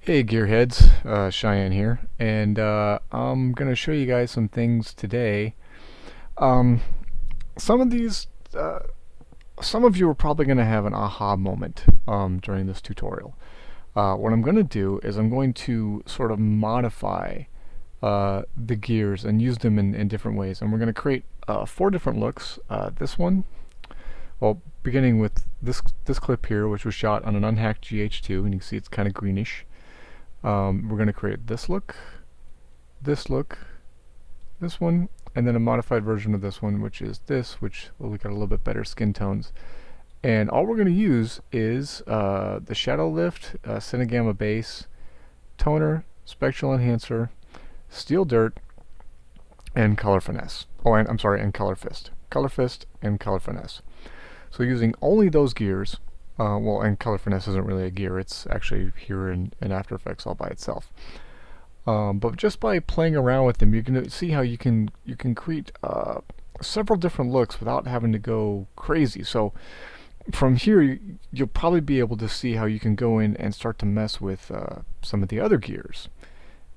Hey Gearheads, Cheyenne here, and I'm gonna show you guys some things today. Um, some of these, some of you are probably gonna have an aha moment during this tutorial. What I'm gonna do is I'm going to sort of modify the gears and use them in different ways, and we're gonna create four different looks. This one, well, beginning with this clip here, which was shot on an unhacked GH2, and you can see it's kind of greenish. We're going to create this look, this look, this one, and then a modified version of this one, which is this, which will look at a little bit better skin tones. And all we're going to use is the shadow lift, Cinegamma base, toner, spectral enhancer, steel dirt, and color finesse. Oh, and I'm sorry, and ColorFist. ColorFist and color finesse. So using only those gears, well, and color finesse isn't really a gear, it's actually here in After Effects all by itself. But just by playing around with them, you can see how you can create several different looks without having to go crazy. So from here, you'll probably be able to see how you can go in and start to mess with some of the other gears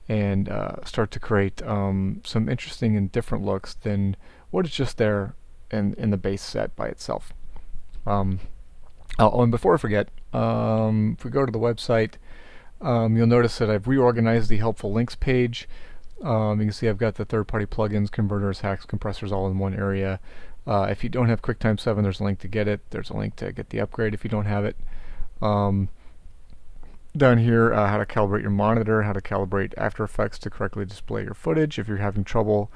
and start to create some interesting and different looks than what is just there in the base set by itself. Oh, and before I forget, if we go to the website, you'll notice that I've reorganized the helpful links page. You can see I've got the third-party plugins, converters, hacks, compressors all in one area. If you don't have QuickTime 7, there's a link to get it. There's a link to get the upgrade if you don't have it. Down here, how to calibrate your monitor, how to calibrate After Effects to correctly display your footage if you're having trouble.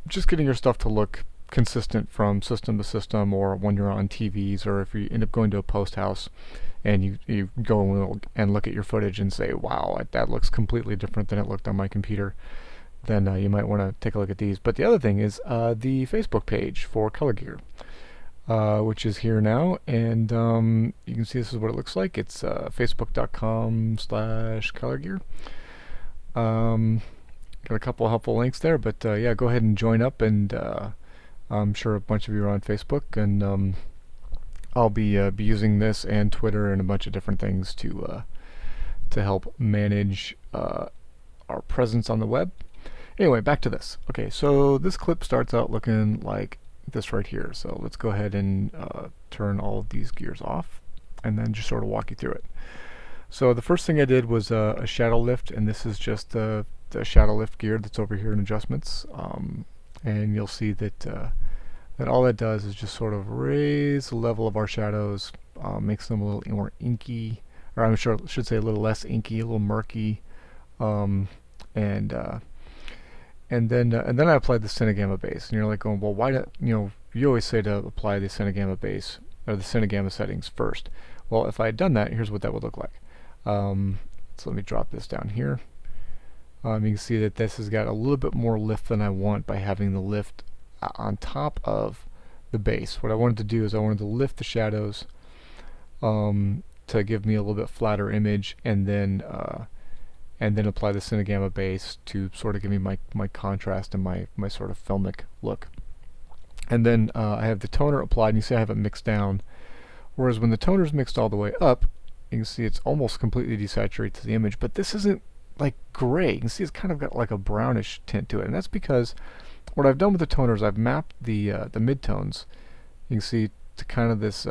Just getting your stuff to look consistent from system to system, or when you're on TVs, or if you end up going to a post house and you go and look at your footage and say, wow, that looks completely different than it looked on my computer, then you might want to take a look at these. But the other thing is the Facebook page for ColorGear, which is here now, and you can see this is what it looks like. It's facebook.com/ColorGear. Got a couple of helpful links there, but yeah, go ahead and join up, and I'm sure a bunch of you are on Facebook, and I'll be using this and Twitter and a bunch of different things to help manage our presence on the web. Anyway, back to this. Okay, so this clip starts out looking like this right here. So let's go ahead and turn all of these gears off, and then just sort of walk you through it. So the first thing I did was a shadow lift, and this is just the shadow lift gear that's over here in adjustments. And you'll see that that all that does is just sort of raise the level of our shadows, makes them a little more inky, or I should say a little less inky, a little murky, and then I applied the Cinegamma base, and you're like going, well, why do you always say to apply the Cinegamma base or the Cinegamma settings first? Well, if I had done that, here's what that would look like. So let me drop this down here. You can see that this has got a little bit more lift than I want by having the lift on top of the base. What I wanted to do is I wanted to lift the shadows to give me a little bit flatter image, and then apply the Cinegamma base to sort of give me my contrast and my sort of filmic look. And then I have the toner applied, and you see I have it mixed down. Whereas when the toner is mixed all the way up, you can see it's almost completely desaturates the image, but this isn't like gray. You can see it's kind of got like a brownish tint to it, and that's because what I've done with the toner is I've mapped the midtones. You can see to kind of this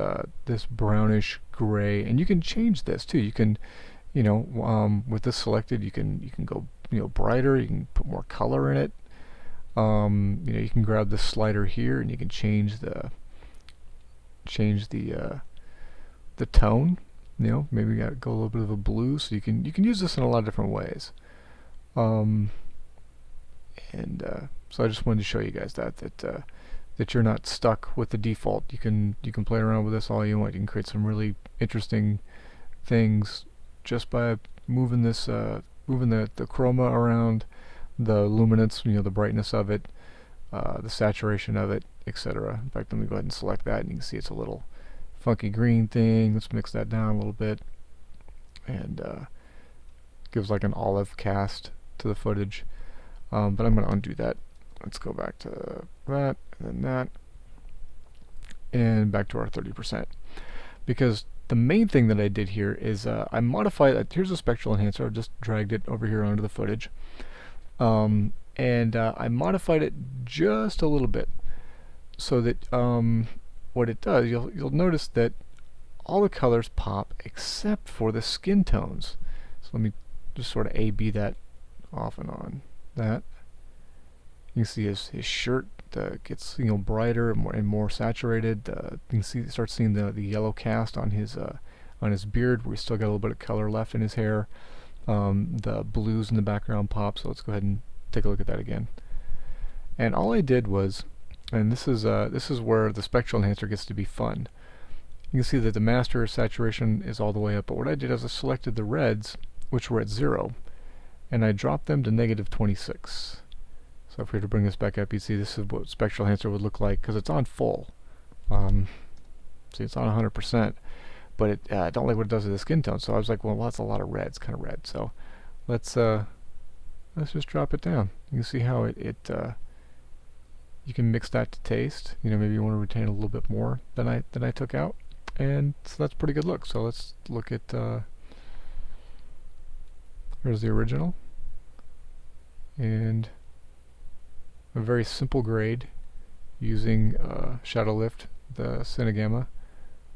brownish gray, and you can change this too. You can, with this selected, you can go brighter. You can put more color in it. You can grab the slider here, and you can change the tone. Maybe go a little bit of a blue, so you can use this in a lot of different ways. So I just wanted to show you guys that you're not stuck with the default. You can play around with this all you want. You can create some really interesting things just by moving this moving the chroma around, the luminance, the brightness of it, the saturation of it, etc. In fact, let me go ahead and select that, and you can see it's a little funky green thing. Let's mix that down a little bit, and gives like an olive cast to the footage. But I'm going to undo that. Let's go back to that, and then that, and back to our 30%. Because the main thing that I did here is I modified. Here's a spectral enhancer. I just dragged it over here onto the footage, and I modified it just a little bit so that what it does, you'll notice that all the colors pop except for the skin tones. So let me just sort of A/B that off and on. That you can see his shirt gets brighter and more saturated. You can start seeing the yellow cast on his beard, where he's still got a little bit of color left in his hair. The blues in the background pop. So let's go ahead and take a look at that again. And all I did was, and this is where the spectral enhancer gets to be fun. You can see that the master saturation is all the way up, but what I did is I selected the reds, which were at 0, and I dropped them to -26. So if we were to bring this back up, you'd see this is what spectral enhancer would look like, because it's on full. See, it's on 100%, but I don't like what it does to the skin tone. So I was like, well, that's a lot of red. It's kind of red. So let's just drop it down. You can see how you can mix that to taste. Maybe you want to retain a little bit more than I took out, and so that's a pretty good look. So let's look at here's the original, and a very simple grade using shadow lift, the Cinegamma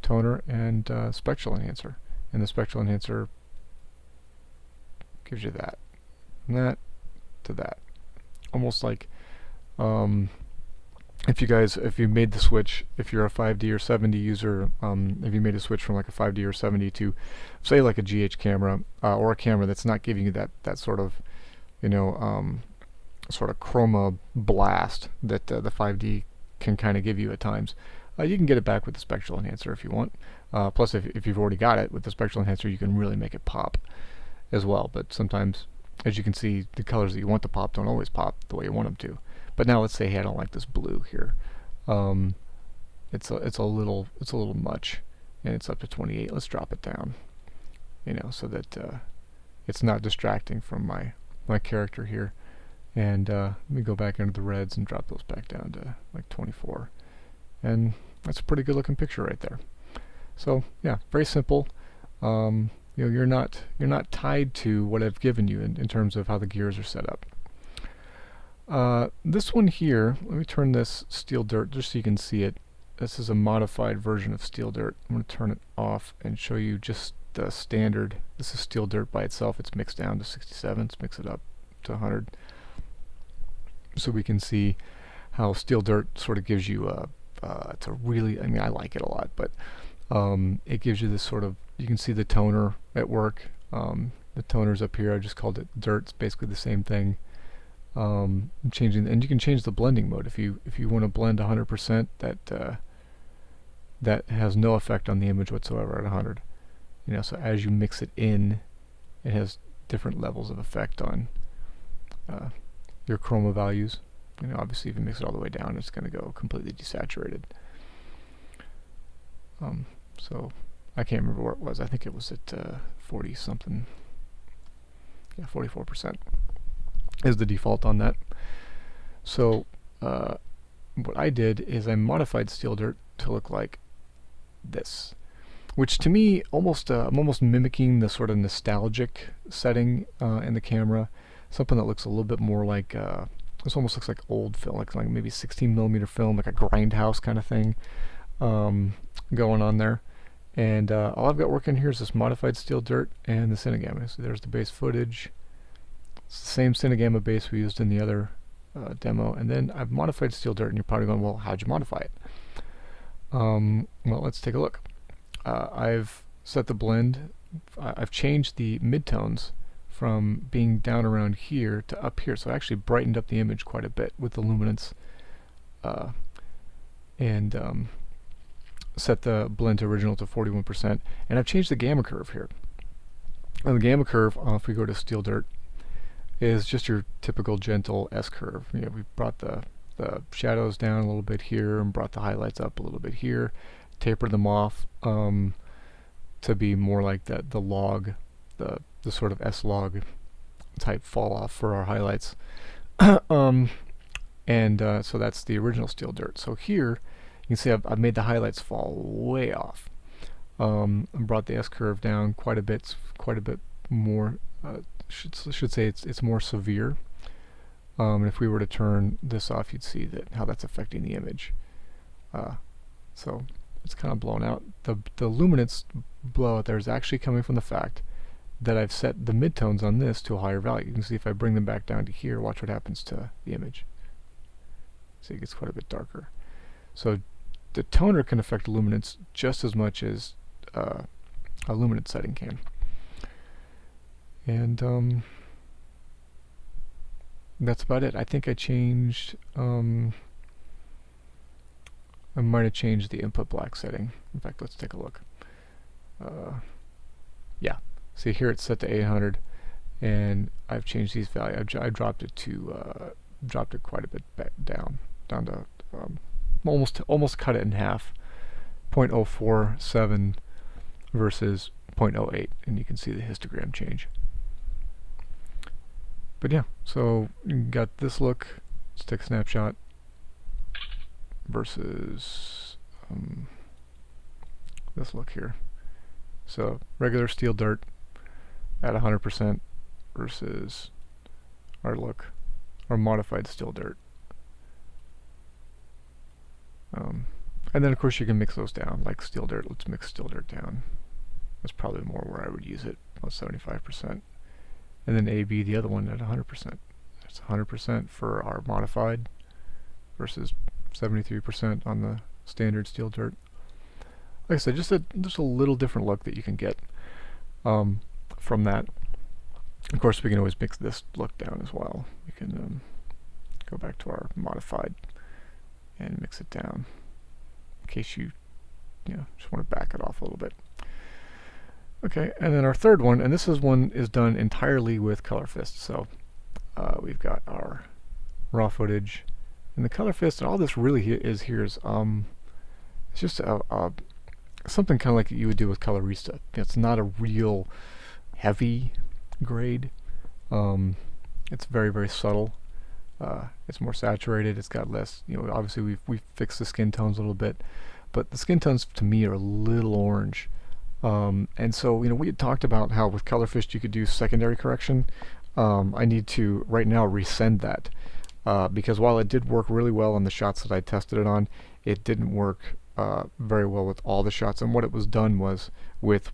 toner, and spectral enhancer. And the spectral enhancer gives you that, and that to that, almost like if you made the switch, if you're a 5D or 7D user, if you made a switch from like a 5D or 7D to, say, like a GH camera, or a camera that's not giving you that sort of, sort of chroma blast that the 5D can kind of give you at times, you can get it back with the spectral enhancer if you want. Plus, if you've already got it with the spectral enhancer, you can really make it pop as well. But sometimes, as you can see, the colors that you want to pop don't always pop the way you want them to. But now let's say, hey, I don't like this blue here. It's a little much, and it's up to 28. Let's drop it down, so that it's not distracting from my character here. And let me go back into the reds and drop those back down to like 24, and that's a pretty good looking picture right there. So yeah, very simple. You're not tied to what I've given you in terms of how the gears are set up. This one here, let me turn this Steel Dirt just so you can see it. This is a modified version of Steel Dirt. I'm going to turn it off and show you just the standard. This is Steel Dirt by itself. It's mixed down to 67. Let's mix it up to 100. So we can see how Steel Dirt sort of gives you it's a really, I like it a lot, but it gives you this sort of, you can see the toner at work. The toner's up here. I just called it Dirt. It's basically the same thing. Changing, and you can change the blending mode if you want to blend 100%. That has no effect on the image whatsoever at 100. So as you mix it in, it has different levels of effect on your chroma values. Obviously, if you mix it all the way down, it's going to go completely desaturated. So I can't remember where it was. I think it was at 40 something. Yeah, 44% is the default on that. So what I did is I modified Steel Dirt to look like this, which to me I'm almost mimicking the sort of nostalgic setting in the camera, something that looks a little bit more like this almost looks like old film, like maybe 16mm film, like a grindhouse kind of thing going on there. And all I've got working here is this modified Steel Dirt and the Cinegamma. So there's the base footage. It's the same Cinegamma base we used in the other demo, and then I've modified Steel Dirt, and you're probably going, well, how'd you modify it? Well, let's take a look. I've set the blend. I've changed the midtones from being down around here to up here, so I actually brightened up the image quite a bit with the luminance, and set the blend to original to 41%, and I've changed the gamma curve here. And the gamma curve, if we go to Steel Dirt, is just your typical gentle S-curve. We brought the shadows down a little bit here and brought the highlights up a little bit here, tapered them off to be more like the log, the sort of S-log type fall off for our highlights. So that's the original Steel Dirt. So here you can see I've made the highlights fall way off. and brought the S-curve down quite a bit more. Should say it's more severe. And if we were to turn this off, you'd see that how that's affecting the image. So it's kind of blown out. The luminance blowout there is actually coming from the fact that I've set the midtones on this to a higher value. You can see if I bring them back down to here, watch what happens to the image. See, it gets quite a bit darker. So the toner can affect luminance just as much as a luminance setting can. And that's about it. I think I changed, I might have changed the input black setting. In fact, let's take a look. Yeah, see here it's set to 800, and I've changed these values. I dropped it to dropped it quite a bit back down to almost cut it in half, 0.047 versus 0.08, and you can see the histogram change. But yeah, so you got this look. Let's take a snapshot versus this look here. So regular steel dirt at 100% versus our look, our modified steel dirt. And then of course you can mix those down, like steel dirt. Let's mix steel dirt down. That's probably more where I would use it, about 75%. And then AB, the other one, at 100%. That's 100% for our modified versus 73% on the standard steel dirt. Like I said, just a little different look that you can get from that. Of course, we can always mix this look down as well. We can go back to our modified and mix it down in case you just want to back it off a little bit. Okay, and then our third one, and this one is done entirely with ColorFist. So we've got our raw footage and the ColorFist, and all this really is here is it's just something kind of like you would do with ColorFist. It's not a real heavy grade. It's very, very subtle. It's more saturated. It's got less. Obviously we've fixed the skin tones a little bit, but the skin tones to me are a little orange. And so we had talked about how with ColorFist you could do secondary correction. I need to right now resend that because while it did work really well on the shots that I tested it on, it didn't work very well with all the shots. And what it was done was with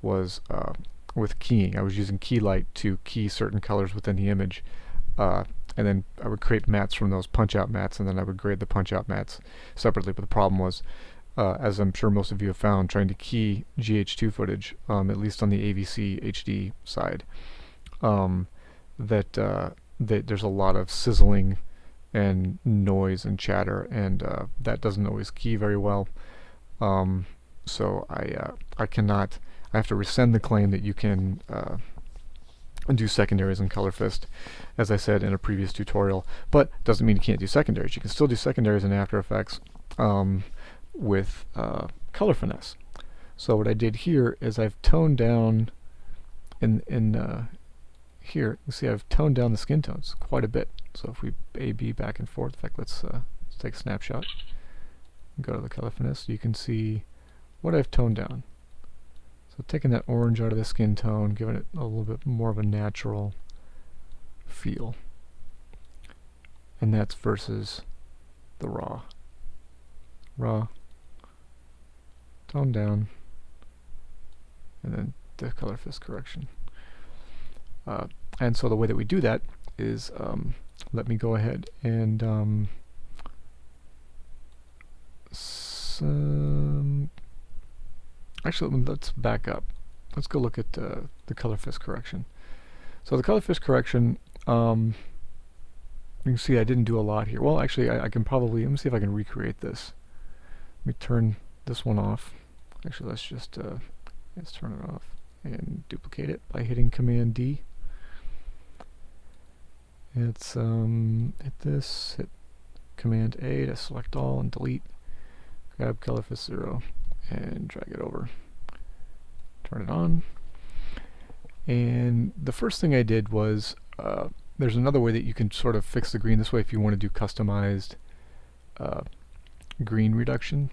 keying. I was using key light to key certain colors within the image, and then I would create mats from those punch-out mats, and then I would grade the punch-out mats separately. But the problem was, as I'm sure most of you have found, trying to key GH2 footage, at least on the AVC HD side, that there's a lot of sizzling and noise and chatter, and that doesn't always key very well. So I cannot. I have to rescind the claim that you can do secondaries in ColorFist, as I said in a previous tutorial. But doesn't mean you can't do secondaries. You can still do secondaries in After Effects with Color Finesse. So what I did here is I've toned down in here. You can see I've toned down the skin tones quite a bit. So if we A/B back and forth, in fact, let's take a snapshot. Go to the Color Finesse. You can see what I've toned down. So taking that orange out of the skin tone, giving it a little bit more of a natural feel. And that's versus the raw. Raw, tone down, and then the ColorFist correction. And so the way that we do that is, let me go ahead and actually, let's back up. Let's go look at the ColorFist correction. So the ColorFist correction, you can see I didn't do a lot here. Well, actually, I can probably, let me see if I can recreate this. Let me turn this one off. Actually, let's just let's turn it off and duplicate it by hitting Command D. It's hit this, hit Command A to select all and delete. Grab ColorFist 0 and drag it over. Turn it on. And the first thing I did was, there's another way that you can sort of fix the green this way if you want to do customized green reduction.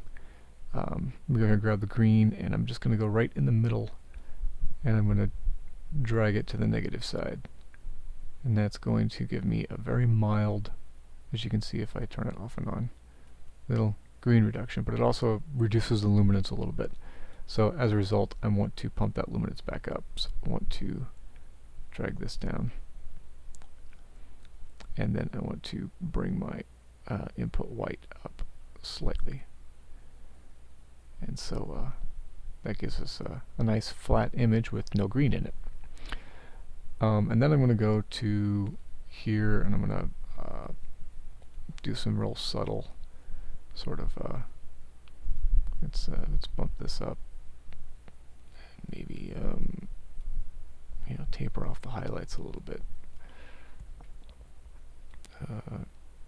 I'm going to grab the green, and I'm just going to go right in the middle, and I'm going to drag it to the negative side. And that's going to give me a very mild, as you can see if I turn it off and on, little green reduction, but it also reduces the luminance a little bit. So as a result, I want to pump that luminance back up. So I want to drag this down, and then I want to bring my input white up slightly. And so that gives us a nice flat image with no green in it. And then I'm going to go to here, and I'm going to do some real subtle sort of, let's bump this up, and maybe taper off the highlights a little bit.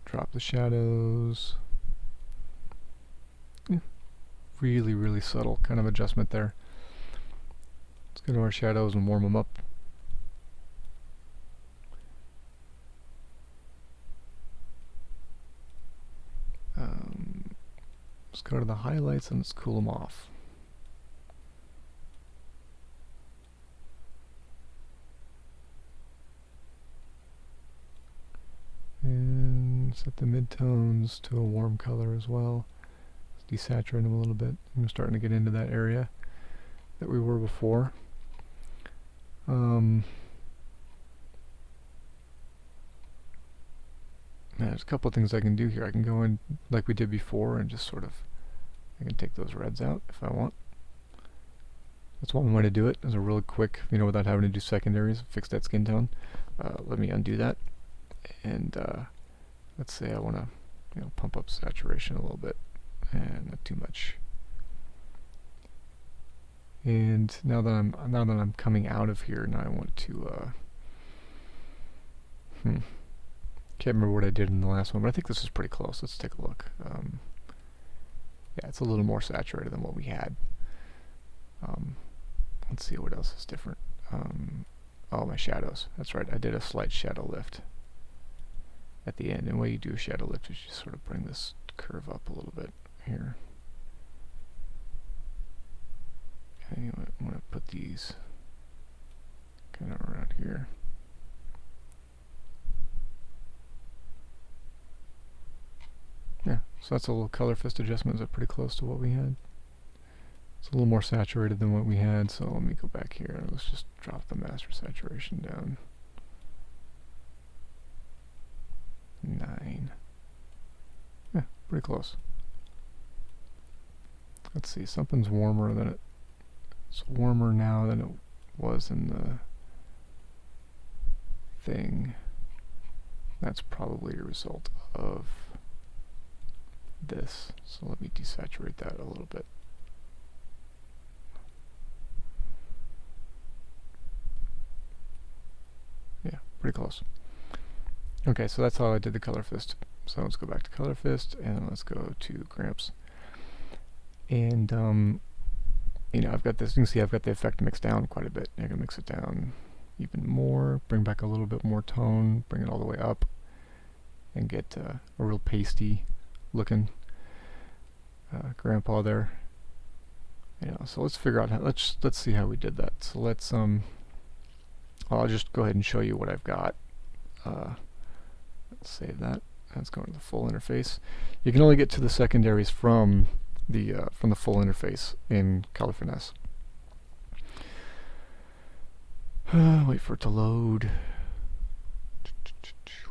Drop the shadows. Really, really subtle kind of adjustment there. Let's go to our shadows and warm them up. Let's go to the highlights and let's cool them off. And set the midtones to a warm color as well. Let's desaturate them a little bit. I'm starting to get into that area that we were before. There's a couple of things I can do here. I can go in like we did before and just sort of, I can take those reds out if I want. That's one way to do it, as a really quick, without having to do secondaries, fix that skin tone. Let me undo that. And let's say I want to, pump up saturation a little bit, and not too much. And now that I'm coming out of here, now I want to can't remember what I did in the last one, but I think this is pretty close. Let's take a look. Yeah, it's a little more saturated than what we had. Let's see what else is different. Oh, my shadows. That's right, I did a slight shadow lift at the end. And the way you do a shadow lift is you sort of bring this curve up a little bit here. Okay, I'm going to put these kind of around here. Yeah, so that's a little ColorFist adjustment. Is pretty close to what we had. It's a little more saturated than what we had, so let me go back here and let's just drop the master saturation down. 9. Yeah, pretty close. Let's see, something's warmer than it. It's warmer now than it was in the thing. That's probably a result of this. So let me desaturate that a little bit. Yeah, pretty close. Okay, so that's how I did the ColorFist. So let's go back to ColorFist and let's go to Gramps. And I've got this. You can see I've got the effect mixed down quite a bit. I can mix it down even more, bring back a little bit more tone, bring it all the way up, and get a real pasty looking grandpa there. So let's figure out how. Let's see how we did that. So let's I'll just go ahead and show you what I've got. Let's save that. Let's go to the full interface. You can only get to the secondaries from the full interface in Color Finesse. Wait for it to load,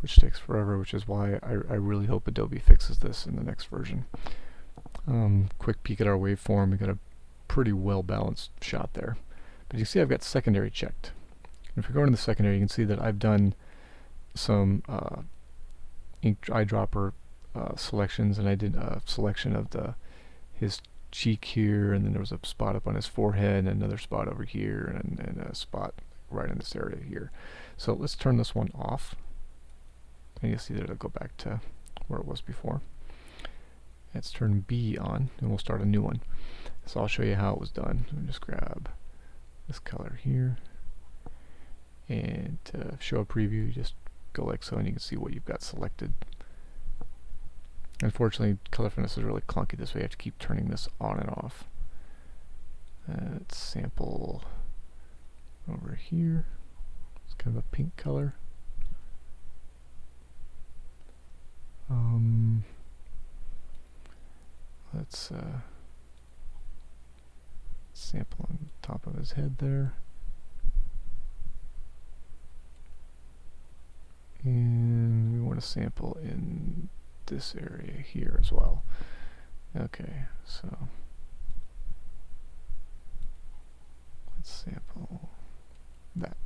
which takes forever, which is why I really hope Adobe fixes this in the next version. Quick peek at our waveform. We got a pretty well balanced shot there, but you see I've got secondary checked. And if we go into the secondary, you can see that I've done some ink eyedropper selections, and I did a selection of his cheek here, and then there was a spot up on his forehead, and another spot over here, and a spot right in this area here. So let's turn this one off, and you'll see that it'll go back to where it was before. Let's turn B on, and we'll start a new one. So I'll show you how it was done. Let me just grab this color here, and to show a preview, you just go like so, and you can see what you've got selected. Unfortunately, ColorFist is really clunky this way. You have to keep turning this on and off. Let's sample over here. It's kind of a pink color. Let's sample on top of his head there. And we want to sample in this area here as well. Okay, so let's sample that.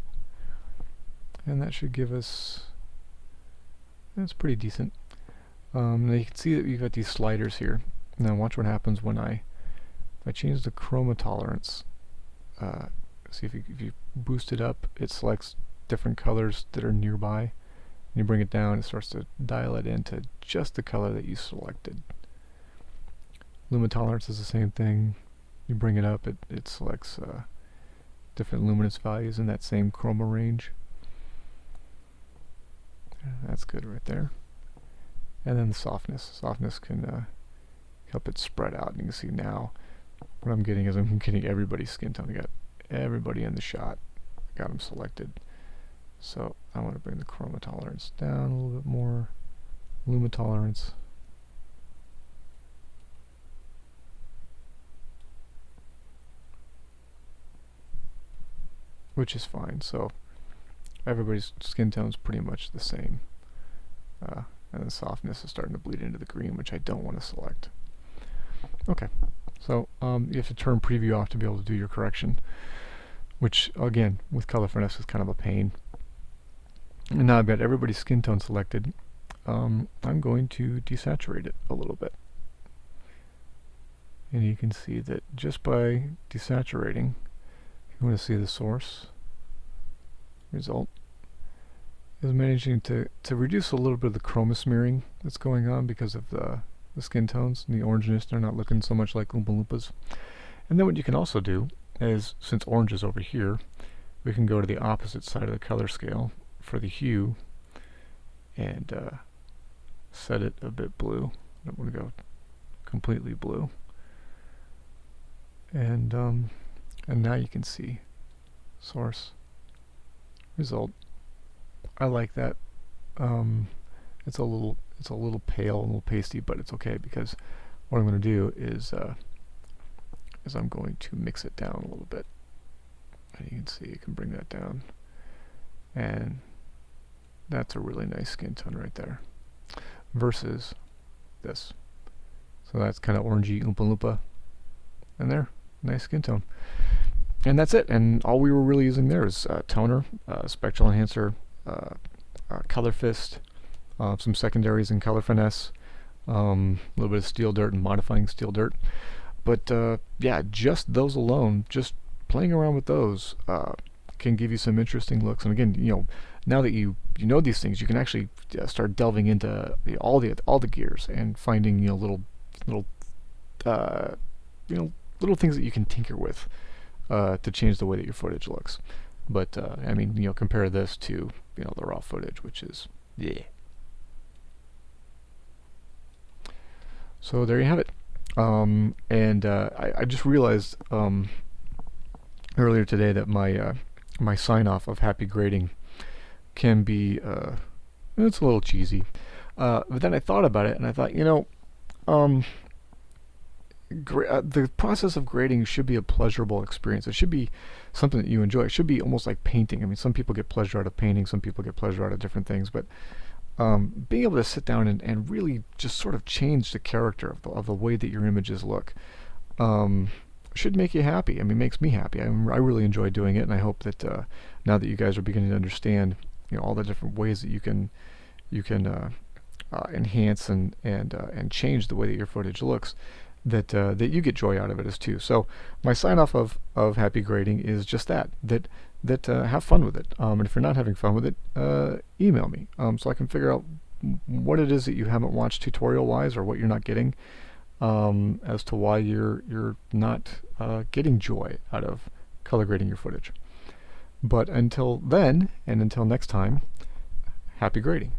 And that should give us, that's pretty decent. Now you can see that we've got these sliders here. Now watch what happens when if I change the chroma tolerance. See if you boost it up, it selects different colors that are nearby. And you bring it down, it starts to dial it into just the color that you selected. Luma tolerance is the same thing. You bring it up, it selects different luminance values in that same chroma range. That's good right there. And then the softness. Softness can help it spread out. And you can see now what I'm getting is I'm getting everybody's skin tone. I got everybody in the shot. I got them selected. So I want to bring the chroma tolerance down a little bit more. Luma tolerance. Which is fine. So everybody's skin tone is pretty much the same. And the softness is starting to bleed into the green, which I don't want to select. Okay, so you have to turn preview off to be able to do your correction, which again, with ColorFist is kind of a pain. And now I've got everybody's skin tone selected. I'm going to desaturate it a little bit. And you can see that just by desaturating, you want to see the source result is managing to reduce a little bit of the chroma smearing that's going on because of the skin tones and the orangeness. They're not looking so much like Oompa Loompas. And then what you can also do is, since orange is over here, we can go to the opposite side of the color scale for the hue and set it a bit blue. I'm going to go completely blue. And now you can see source result. I like that. It's a little pale, a little pasty, but it's okay because what I'm going to do is I'm going to mix it down a little bit. And you can see you can bring that down, and that's a really nice skin tone right there. Versus this, so that's kind of orangey Oompa Loompa, and there, nice skin tone. And that's it. And all we were really using there is toner, Spectral Enhancer, ColorFist, some secondaries in Color Finesse, a little bit of Steel Dirt and modifying Steel Dirt. But yeah, just those alone, just playing around with those can give you some interesting looks. And again, you know, now that you know these things, you can actually start delving into all the gears and finding little things that you can tinker with to change the way that your footage looks. But I mean, compare this to the raw footage, which is yeah. So there you have it. And I just realized earlier today that my sign off of happy grading can be it's a little cheesy. But then I thought about it, and I thought, the process of grading should be a pleasurable experience. It should be something that you enjoy. It should be almost like painting. I mean, some people get pleasure out of painting, some people get pleasure out of different things, but being able to sit down and really just sort of change the character of the way that your images look should make you happy. I mean, it makes me happy. I really enjoy doing it, and I hope that now that you guys are beginning to understand all the different ways that you can enhance and change the way that your footage looks, that you get joy out of it as too. So my sign off of happy grading is just that have fun with it. And if you're not having fun with it, email me so I can figure out what it is that you haven't watched tutorial wise, or what you're not getting, as to why you're not getting joy out of color grading your footage. But until then, and until next time, happy grading.